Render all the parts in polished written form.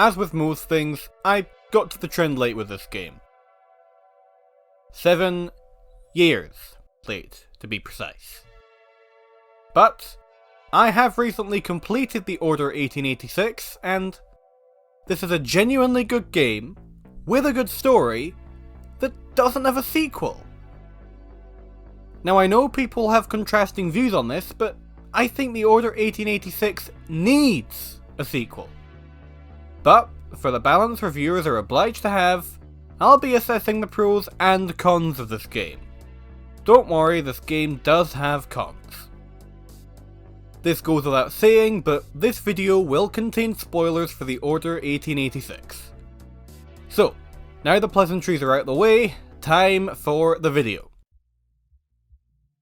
as with most things, I got to the trend late with this game. 7 years late, to be precise. But I have recently completed the Order 1886, and this is a genuinely good game, with a good story, that doesn't have a sequel. Now I know people have contrasting views on this, but I think the Order 1886 needs a sequel. But, for the balance reviewers are obliged to have, I'll be assessing the pros and cons of this game. Don't worry, this game does have cons. This goes without saying, but this video will contain spoilers for the Order 1886. So, now the pleasantries are out of the way, time for the video.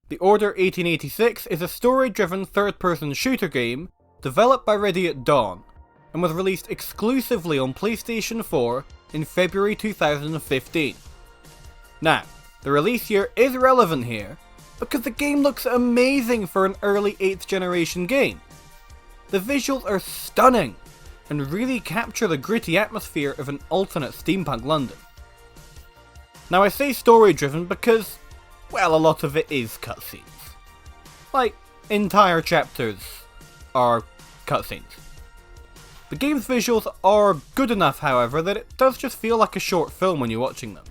The Order 1886 is a story-driven third-person shooter game developed by Ready at Dawn, and was released exclusively on PlayStation 4 in February 2015. Now, the release year is relevant here, because the game looks amazing for an early 8th generation game. The visuals are stunning, and really capture the gritty atmosphere of an alternate steampunk London. Now I say story driven because, well, a lot of it is cutscenes. Like, entire chapters are cutscenes. The game's visuals are good enough, however, that it does just feel like a short film when you're watching them.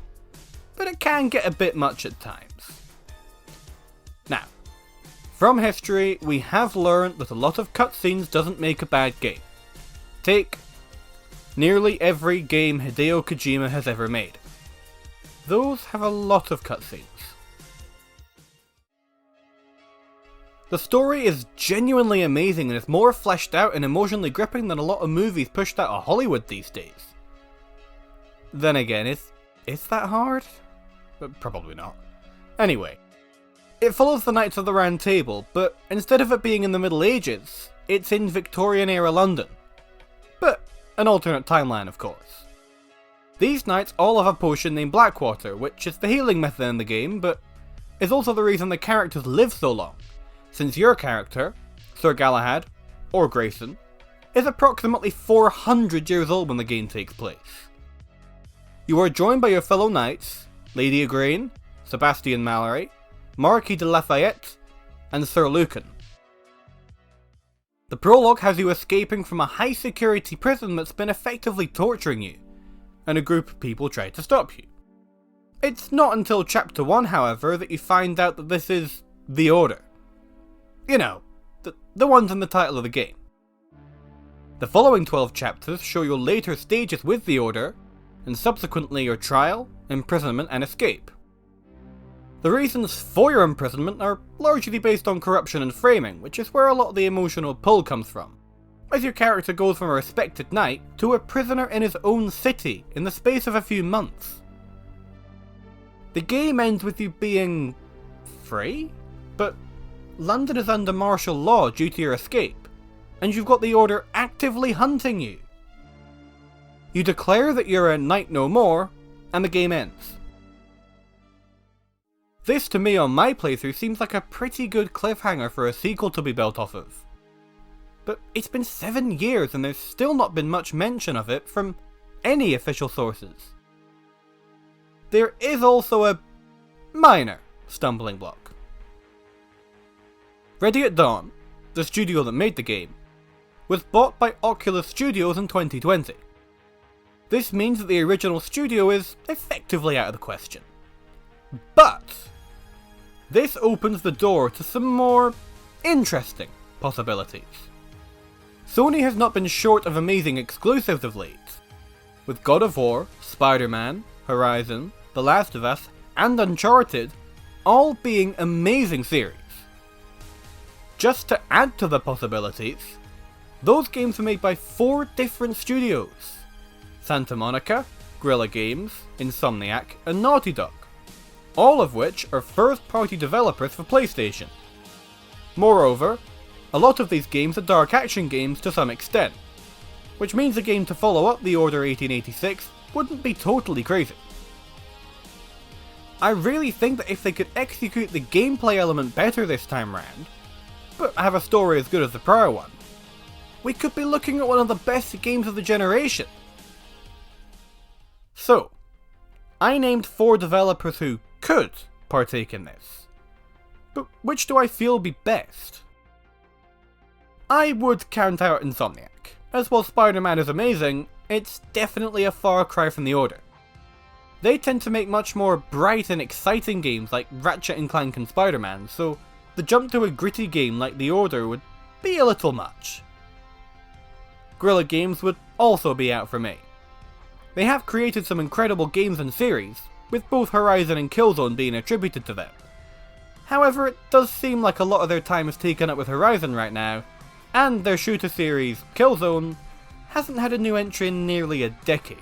But it can get a bit much at times. Now, from history, we have learned that a lot of cutscenes doesn't make a bad game. Take nearly every game Hideo Kojima has ever made. Those have a lot of cutscenes. The story is genuinely amazing and is more fleshed out and emotionally gripping than a lot of movies pushed out of Hollywood these days. Then again, is that hard? Probably not. Anyway, it follows the Knights of the Round Table, but instead of it being in the Middle Ages, it's in Victorian-era London. But an alternate timeline, of course. These knights all have a potion named Blackwater, which is the healing method in the game, but is also the reason the characters live so long, since your character, Sir Galahad, or Grayson, is approximately 400 years old when the game takes place. You are joined by your fellow knights, Lady Igraine, Sebastian Mallory, Marquis de Lafayette, and Sir Lucan. The prologue has you escaping from a high security prison that's been effectively torturing you, and a group of people try to stop you. It's not until chapter 1, however, that you find out that this is the Order. You know, the ones in the title of the game. The following 12 chapters show your later stages with the Order, and subsequently your trial, imprisonment and escape. The reasons for your imprisonment are largely based on corruption and framing, which is where a lot of the emotional pull comes from, as your character goes from a respected knight to a prisoner in his own city in the space of a few months. The game ends with you being free, but London is under martial law due to your escape, and you've got the Order actively hunting you. You declare that you're a knight no more, and the game ends. This to me on my playthrough seems like a pretty good cliffhanger for a sequel to be built off of. But it's been 7 years and there's still not been much mention of it from any official sources. There is also a minor stumbling block. Ready at Dawn, the studio that made the game, was bought by Oculus Studios in 2020. This means that the original studio is effectively out of the question. But this opens the door to some more interesting possibilities. Sony has not been short of amazing exclusives of late, with God of War, Spider-Man, Horizon, The Last of Us, and Uncharted all being amazing series. Just to add to the possibilities, those games were made by 4 different studios: Santa Monica, Guerrilla Games, Insomniac, and Naughty Dog, all of which are first-party developers for PlayStation. Moreover, a lot of these games are dark action games to some extent, which means a game to follow up the Order 1886 wouldn't be totally crazy. I really think that if they could execute the gameplay element better this time round, but have a story as good as the prior one, we could be looking at one of the best games of the generation. So, I named 4 developers who could partake in this. But which do I feel would be best? I would count out Insomniac, as while Spider-Man is amazing, it's definitely a far cry from the Order. They tend to make much more bright and exciting games like Ratchet & Clank and Spider-Man, so the jump to a gritty game like The Order would be a little much. Guerrilla Games would also be out for me. They have created some incredible games and series, with both Horizon and Killzone being attributed to them. However, it does seem like a lot of their time is taken up with Horizon right now, and their shooter series, Killzone, hasn't had a new entry in nearly a decade.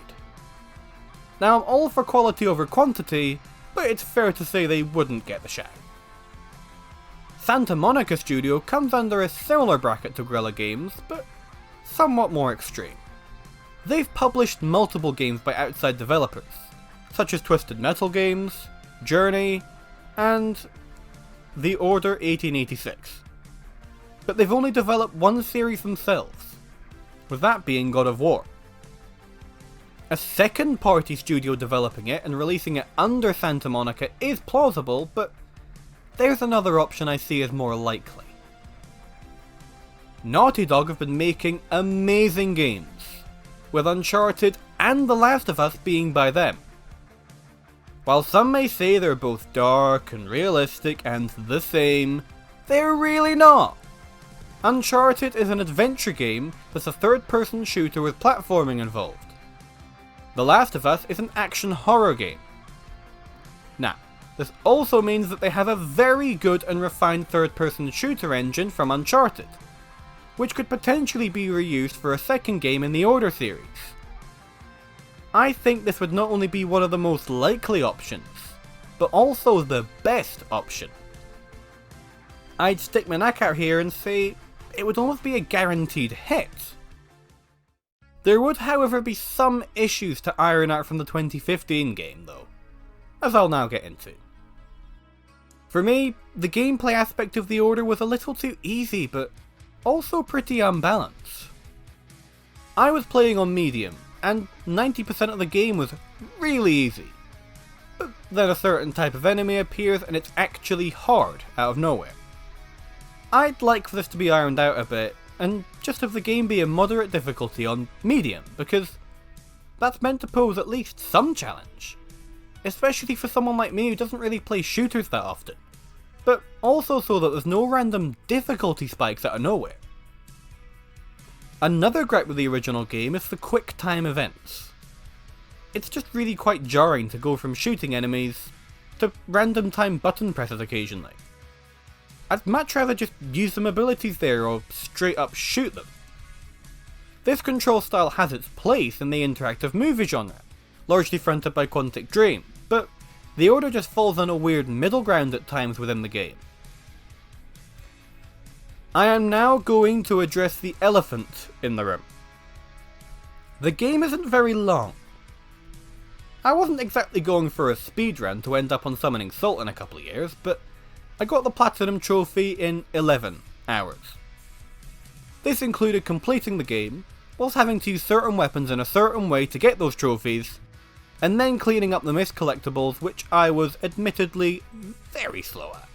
Now I'm all for quality over quantity, but it's fair to say they wouldn't get the shout. Santa Monica Studio comes under a similar bracket to Guerrilla Games, but somewhat more extreme. They've published multiple games by outside developers, such as Twisted Metal Games, Journey, and The Order 1886. But they've only developed one series themselves, with that being God of War. A second party studio developing it and releasing it under Santa Monica is plausible, but there's another option I see as more likely. Naughty Dog have been making amazing games, with Uncharted and The Last of Us being by them. While some may say they're both dark and realistic and the same, they're really not. Uncharted is an adventure game that's a third-person shooter with platforming involved. The Last of Us is an action horror game. Now, this also means that they have a very good and refined third-person shooter engine from Uncharted, which could potentially be reused for a second game in the Order series. I think this would not only be one of the most likely options, but also the best option. I'd stick my neck out here and say it would almost be a guaranteed hit. There would, however, be some issues to iron out from the 2015 game though, as I'll now get into. For me, the gameplay aspect of The Order was a little too easy, but also pretty unbalanced. I was playing on medium, and 90% of the game was really easy. But then a certain type of enemy appears and it's actually hard out of nowhere. I'd like for this to be ironed out a bit, and just have the game be a moderate difficulty on medium, because that's meant to pose at least some challenge. Especially for someone like me who doesn't really play shooters that often. But also so that there's no random difficulty spikes out of nowhere. Another gripe with the original game is the quick time events. It's just really quite jarring to go from shooting enemies to random time button presses occasionally. I'd much rather just use some abilities there or straight up shoot them. This control style has its place in the interactive movie genre, largely fronted by Quantic Dream, but The Order just falls on a weird middle ground at times within the game. I am now going to address the elephant in the room. The game isn't very long. I wasn't exactly going for a speedrun to end up on Summoning Salt in a couple of years, but I got the Platinum Trophy in 11 hours. This included completing the game, whilst having to use certain weapons in a certain way to get those trophies, and then cleaning up the missed collectibles, which I was admittedly very slow at.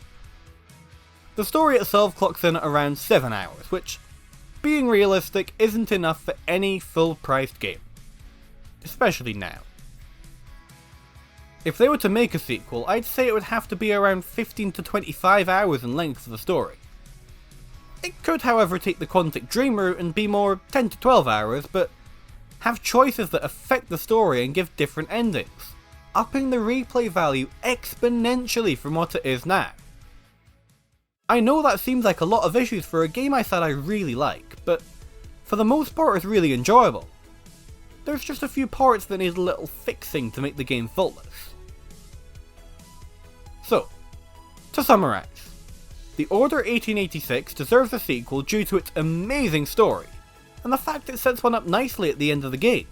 The story itself clocks in at around 7 hours, which, being realistic, isn't enough for any full-priced game. Especially now. If they were to make a sequel, I'd say it would have to be around 15 to 25 hours in length for the story. It could, however, take the Quantic Dream route and be more 10 to 12 hours, but have choices that affect the story and give different endings, upping the replay value exponentially from what it is now. I know that seems like a lot of issues for a game I said I really like, but for the most part it's really enjoyable. There's just a few parts that need a little fixing to make the game faultless. So, to summarise, The Order 1886 deserves a sequel due to its amazing story, and the fact it sets one up nicely at the end of the game.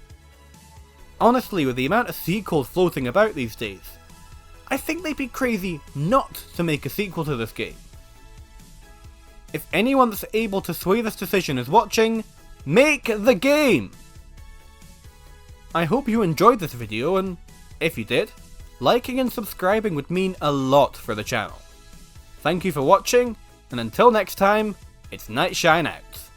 Honestly, with the amount of sequels floating about these days, I think they'd be crazy not to make a sequel to this game. If anyone that's able to sway this decision is watching, Make the game! I hope you enjoyed this video, and if you did, liking and subscribing would mean a lot for the channel. Thank you for watching, and until next time, it's Nightshine out.